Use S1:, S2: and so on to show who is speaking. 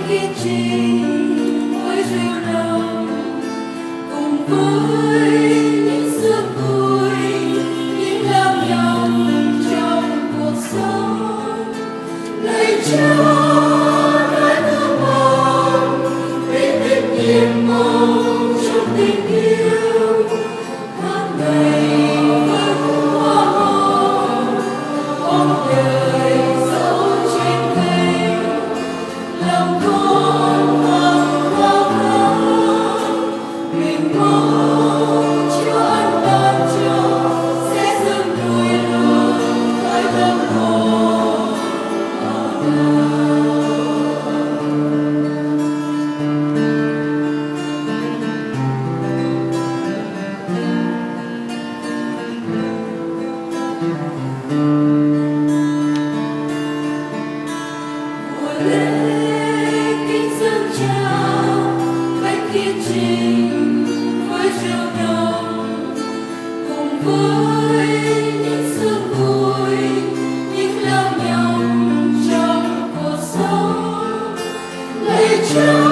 S1: kiên trì với rêu đồng cùng với những sương vui, những lao nhọc trong cuộc sống. Lạy Chúa nói thương mong vì tình nhiệm mong trong tình yêu tháng ngày với hoa hồng bóng đời dẫu trên cây. Lòng con mặc khao khát mình mong Chúa an ban cho sẽ dâng đuổi luôn với tâm hồn ngọt ngào. Mùa lễ kính dâng trao bánh kiên trình với rêu đồng cùng với những sương vui, những lao nhọc trong cuộc sống. Lạy Chúa